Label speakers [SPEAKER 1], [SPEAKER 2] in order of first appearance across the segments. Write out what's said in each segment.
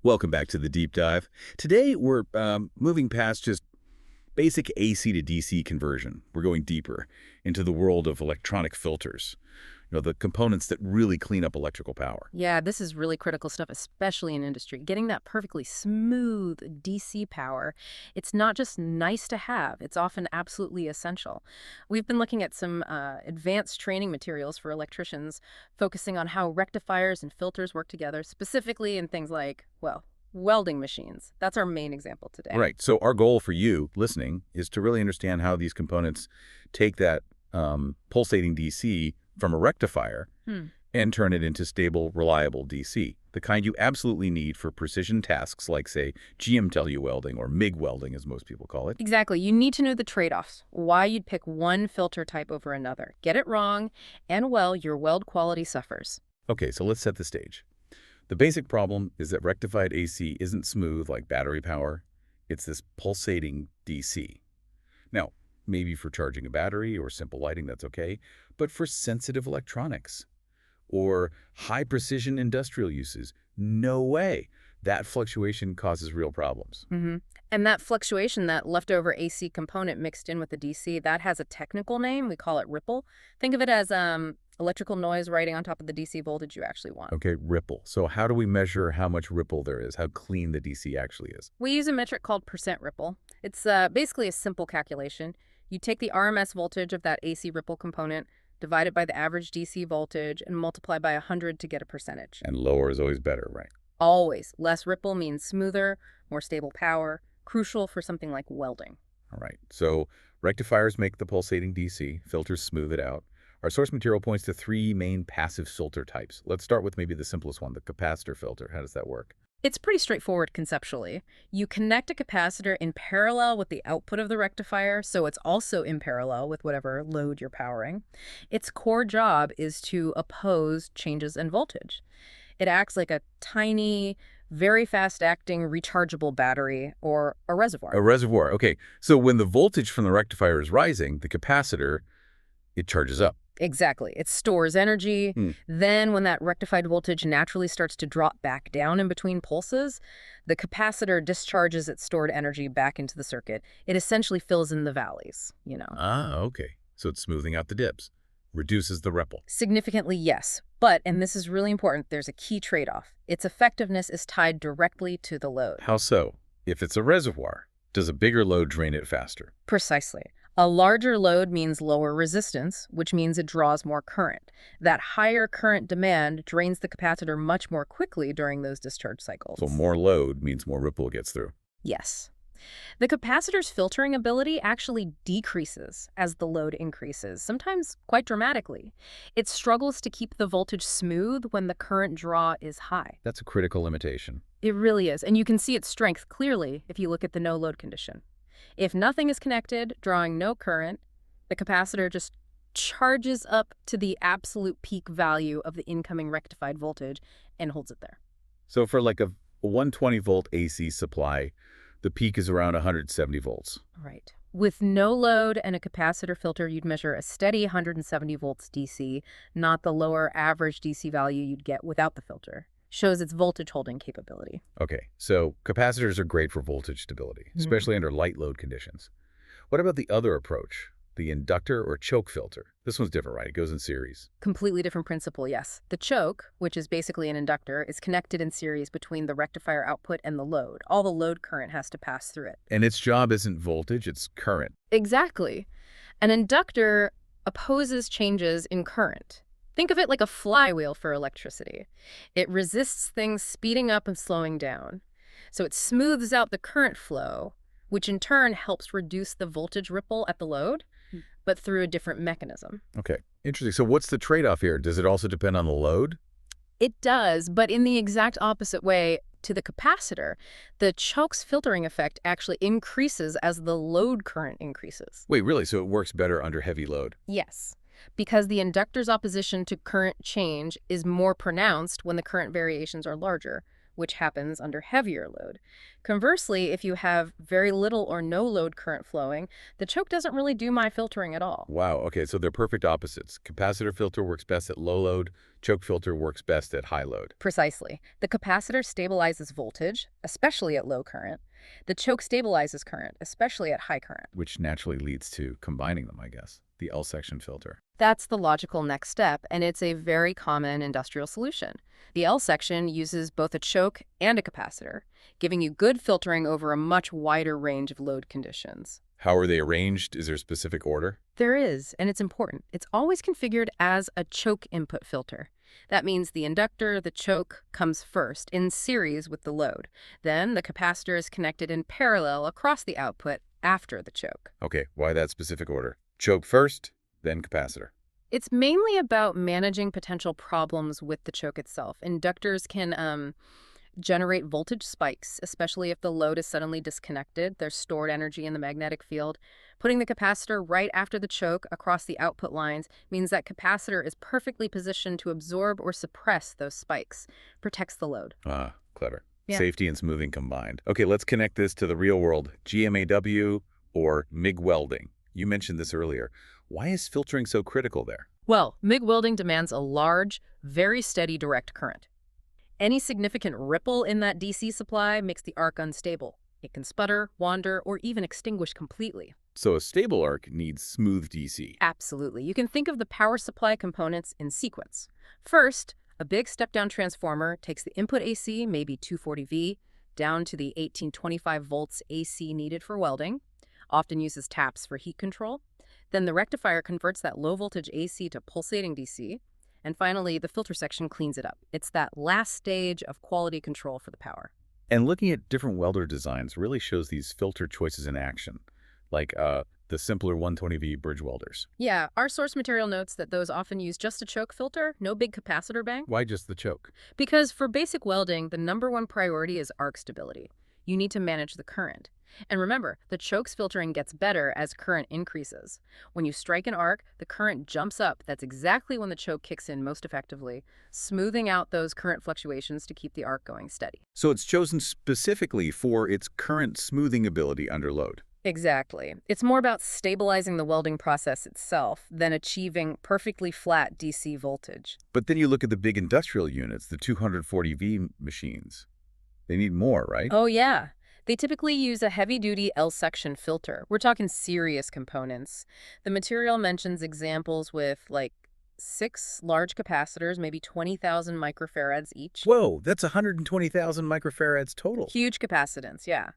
[SPEAKER 1] Welcome back to the deep dive. Today we're moving past just basic AC to DC conversion. We're going deeper into the world of electronic filters. The components that really clean up electrical power.
[SPEAKER 2] Yeah, this is really critical stuff, especially in industry. Getting that perfectly smooth DC power, it's not just nice to have, it's often absolutely essential. We've been looking at some advanced training materials for electricians, focusing on how rectifiers and filters work together, specifically in things like, well, welding machines. That's our main example today.
[SPEAKER 1] Right. So our goal for you listening is to really understand how these components take that pulsating DC from a rectifier and turn it into stable, reliable DC, the kind you absolutely need for precision tasks like, say, GMW welding or MIG welding, as most people call it.
[SPEAKER 2] Exactly. You need to know the trade-offs, why you'd pick one filter type over another. Get it wrong, and, well, your weld quality suffers.
[SPEAKER 1] Okay, so let's set the stage. The basic problem is that rectified AC isn't smooth like battery power. It's this pulsating DC. Now, maybe for charging a battery or simple lighting, that's okay. But for sensitive electronics or high-precision industrial uses, no way. That fluctuation causes real problems.
[SPEAKER 2] And that fluctuation, that leftover AC component mixed in with the DC, that has a technical name. We call it ripple. Think of it as electrical noise riding on top of the DC voltage you actually want.
[SPEAKER 1] Okay, ripple. So how do we measure how much ripple there is, how clean the DC actually is?
[SPEAKER 2] We use a metric called percent ripple. It's basically a simple calculation. You take the RMS voltage of that AC ripple component, divide it by the average DC voltage, and multiply by 100 to get a percentage.
[SPEAKER 1] And lower is always better, right?
[SPEAKER 2] Always. Less ripple means smoother, more stable power, crucial for something like welding.
[SPEAKER 1] All right. So rectifiers make the pulsating DC, filters smooth it out. Our source material points to three main passive filter types. Let's start with maybe the simplest one, the capacitor filter. How does that work?
[SPEAKER 2] It's pretty straightforward conceptually. You connect a capacitor in parallel with the output of the rectifier, so it's also in parallel with whatever load you're powering. Its core job is to oppose changes in voltage. It acts like a tiny, very fast-acting rechargeable battery or a reservoir.
[SPEAKER 1] A reservoir. Okay. So when the voltage from the rectifier is rising, the capacitor, it charges up.
[SPEAKER 2] Exactly. It stores energy. Then when that rectified voltage naturally starts to drop back down in between pulses, the capacitor discharges its stored energy back into the circuit. It essentially fills in the valleys,
[SPEAKER 1] Ah, okay. So it's smoothing out the dips, reduces the ripple.
[SPEAKER 2] Significantly, yes. But, and this is really important, there's a key trade-off. Its effectiveness is tied directly to the load.
[SPEAKER 1] How so? If it's a reservoir, does a bigger load drain it faster?
[SPEAKER 2] Precisely. A larger load means lower resistance, which means it draws more current. That higher current demand drains the capacitor much more quickly during those discharge cycles.
[SPEAKER 1] So more load means more ripple gets through.
[SPEAKER 2] Yes. The capacitor's filtering ability actually decreases as the load increases, sometimes quite dramatically. It struggles to keep the voltage smooth when the current draw is high.
[SPEAKER 1] That's a critical limitation.
[SPEAKER 2] It really is, and you can see its strength clearly if you look at the no-load condition. If nothing is connected, drawing no current, the capacitor just charges up to the absolute peak value of the incoming rectified voltage and holds it there.
[SPEAKER 1] So for like a 120-volt AC supply, the peak is around 170 volts.
[SPEAKER 2] Right. With no load and a capacitor filter, you'd measure a steady 170 volts DC, not the lower average DC value you'd get without the filter. Shows its voltage holding capability.
[SPEAKER 1] Okay, so capacitors are great for voltage stability, especially under light load conditions. What about the other approach, the inductor or choke filter? This one's different, right? It goes in series.
[SPEAKER 2] Completely different principle, yes. The choke, which is basically an inductor, is connected in series between the rectifier output and the load. All the load current has to pass through it.
[SPEAKER 1] And its job isn't voltage, it's current.
[SPEAKER 2] Exactly. An inductor opposes changes in current. Think of it like a flywheel for electricity. It resists things speeding up and slowing down. So it smooths out the current flow, which in turn helps reduce the voltage ripple at the load, but through a different mechanism.
[SPEAKER 1] Okay, interesting. So what's the trade-off here? Does it also depend on the load?
[SPEAKER 2] It does, but in the exact opposite way to the capacitor. The choke's filtering effect actually increases as the load current increases.
[SPEAKER 1] Wait, really? So it works better under heavy load?
[SPEAKER 2] Yes. Because the inductor's opposition to current change is more pronounced when the current variations are larger, which happens under heavier load. Conversely, if you have very little or no load current flowing, the choke doesn't really do my filtering at all.
[SPEAKER 1] Wow, okay, so they're perfect opposites. Capacitor filter works best at low load, choke filter works best at high load.
[SPEAKER 2] Precisely. The capacitor stabilizes voltage, especially at low current. The choke stabilizes current, especially at high current.
[SPEAKER 1] Which naturally leads to combining them, I guess. The L-section filter.
[SPEAKER 2] That's the logical next step, and it's a very common industrial solution. The L section uses both a choke and a capacitor, giving you good filtering over a much wider range of load conditions.
[SPEAKER 1] How are they arranged? Is there a specific order?
[SPEAKER 2] There is, and it's important. It's always configured as a choke input filter. That means the inductor, the choke, comes first, in series with the load. Then the capacitor is connected in parallel across the output after the choke.
[SPEAKER 1] Okay, why that specific order? Choke first, then capacitor.
[SPEAKER 2] It's mainly about managing potential problems with the choke itself. Inductors can generate voltage spikes, especially if the load is suddenly disconnected. There's stored energy in the magnetic field. Putting the capacitor right after the choke across the output lines means that capacitor is perfectly positioned to absorb or suppress those spikes, protects the load.
[SPEAKER 1] Ah, clever.
[SPEAKER 2] Yeah.
[SPEAKER 1] Safety and smoothing combined. Okay, let's connect this to the real world. GMAW or MIG welding. You mentioned this earlier. Why is filtering so critical there?
[SPEAKER 2] Well, MIG welding demands a large, very steady direct current. Any significant ripple in that DC supply makes the arc unstable. It can sputter, wander, or even extinguish completely.
[SPEAKER 1] So a stable arc needs smooth DC.
[SPEAKER 2] Absolutely. You can think of the power supply components in sequence. First, a big step-down transformer takes the input AC, maybe 240V, down to the 1825 volts AC needed for welding, often uses taps for heat control. Then the rectifier converts that low-voltage AC to pulsating DC. And finally, the filter section cleans it up. It's that last stage of quality control for the power.
[SPEAKER 1] And looking at different welder designs really shows these filter choices in action, like the simpler 120V bridge welders.
[SPEAKER 2] Yeah, our source material notes that those often use just a choke filter, no big capacitor bank.
[SPEAKER 1] Why just the choke?
[SPEAKER 2] Because for basic welding, the #1 priority is arc stability. You need to manage the current. And remember, the choke's filtering gets better as current increases. When you strike an arc, the current jumps up. That's exactly when the choke kicks in most effectively, smoothing out those current fluctuations to keep the arc going steady.
[SPEAKER 1] So it's chosen specifically for its current smoothing ability under load.
[SPEAKER 2] Exactly. It's more about stabilizing the welding process itself than achieving perfectly flat DC voltage.
[SPEAKER 1] But then you look at the big industrial units, the 240V machines. They need more, right?
[SPEAKER 2] Oh, yeah. They typically use a heavy-duty L-section filter. We're talking serious components. The material mentions examples with, like, 6 large capacitors, maybe 20,000 microfarads each.
[SPEAKER 1] Whoa, that's 120,000 microfarads total.
[SPEAKER 2] Huge capacitance, yeah.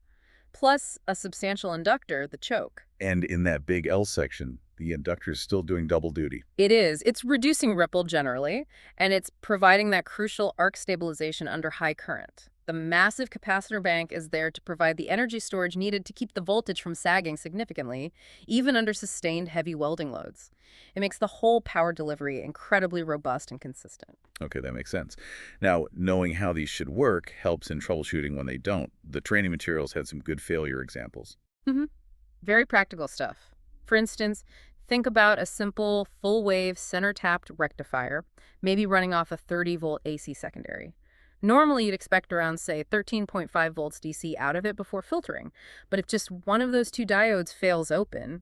[SPEAKER 2] Plus a substantial inductor, the choke.
[SPEAKER 1] And in that big L section, the inductor is still doing double duty.
[SPEAKER 2] It is. It's reducing ripple generally, and it's providing that crucial arc stabilization under high current. The massive capacitor bank is there to provide the energy storage needed to keep the voltage from sagging significantly, even under sustained heavy welding loads. It makes the whole power delivery incredibly robust and consistent.
[SPEAKER 1] Okay, that makes sense. Now, knowing how these should work helps in troubleshooting when they don't. The training materials had some good failure examples.
[SPEAKER 2] Very practical stuff. For instance, think about a simple full-wave center-tapped rectifier, maybe running off a 30-volt AC secondary. Normally, you'd expect around, say, 13.5 volts DC out of it before filtering. But if just one of those 2 diodes fails open,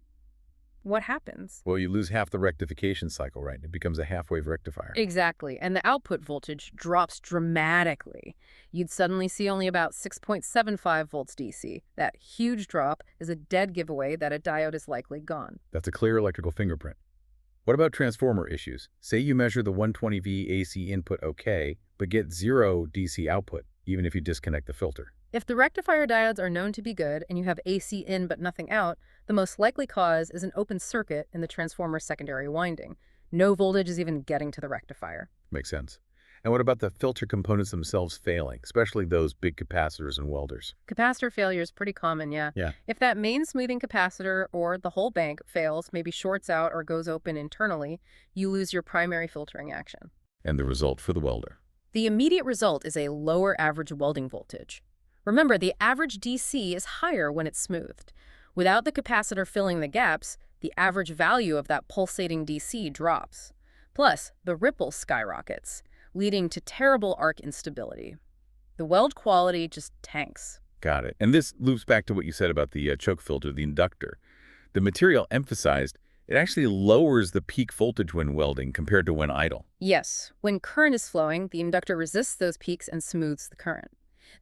[SPEAKER 2] what happens?
[SPEAKER 1] Well, you lose half the rectification cycle, right? It becomes a half-wave rectifier.
[SPEAKER 2] Exactly, and the output voltage drops dramatically. You'd suddenly see only about 6.75 volts DC. That huge drop is a dead giveaway that a diode is likely gone.
[SPEAKER 1] That's a clear electrical fingerprint. What about transformer issues? Say you measure the 120V AC input okay, but get 0 DC output, even if you disconnect the filter.
[SPEAKER 2] If the rectifier diodes are known to be good and you have AC in but nothing out, the most likely cause is an open circuit in the transformer's secondary winding. No voltage is even getting to the rectifier.
[SPEAKER 1] Makes sense. And what about the filter components themselves failing, especially those big capacitors and welders?
[SPEAKER 2] Capacitor failure is pretty common, yeah. If that main smoothing capacitor or the whole bank fails, maybe shorts out or goes open internally, you lose your primary filtering action.
[SPEAKER 1] And the result for the welder?
[SPEAKER 2] The immediate result is a lower average welding voltage. Remember, the average DC is higher when it's smoothed. Without the capacitor filling the gaps, the average value of that pulsating DC drops. Plus, the ripple skyrockets, leading to terrible arc instability. The weld quality just tanks.
[SPEAKER 1] Got it. And this loops back to what you said about the choke filter, the inductor. The material emphasized, it actually lowers the peak voltage when welding compared to when idle.
[SPEAKER 2] Yes, when current is flowing, the inductor resists those peaks and smooths the current.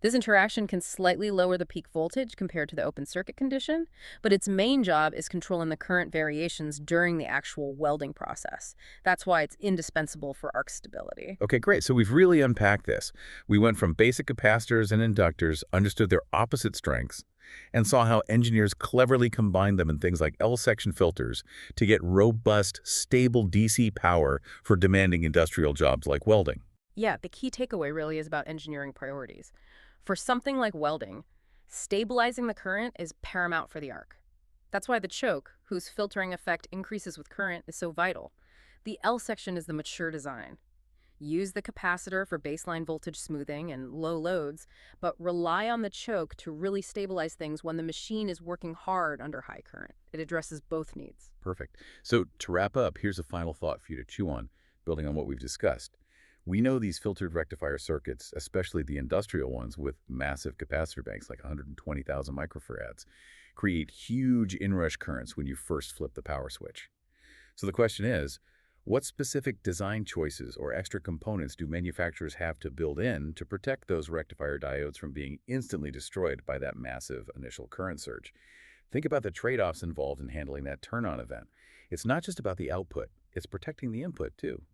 [SPEAKER 2] This interaction can slightly lower the peak voltage compared to the open circuit condition, but its main job is controlling the current variations during the actual welding process. That's why it's indispensable for arc stability.
[SPEAKER 1] Okay, great. So we've really unpacked this. We went from basic capacitors and inductors, understood their opposite strengths, and saw how engineers cleverly combine them in things like L-section filters to get robust, stable DC power for demanding industrial jobs like welding.
[SPEAKER 2] Yeah, the key takeaway really is about engineering priorities. For something like welding, stabilizing the current is paramount for the arc. That's why the choke, whose filtering effect increases with current, is so vital. The L section is the mature design. Use the capacitor for baseline voltage smoothing and low loads, but rely on the choke to really stabilize things when the machine is working hard under high current. It addresses both needs.
[SPEAKER 1] Perfect. So to wrap up, here's a final thought for you to chew on, building on what we've discussed. We know these filtered rectifier circuits, especially the industrial ones with massive capacitor banks like 120,000 microfarads, create huge inrush currents when you first flip the power switch. So the question is, what specific design choices or extra components do manufacturers have to build in to protect those rectifier diodes from being instantly destroyed by that massive initial current surge? Think about the trade-offs involved in handling that turn-on event. It's not just about the output, it's protecting the input too.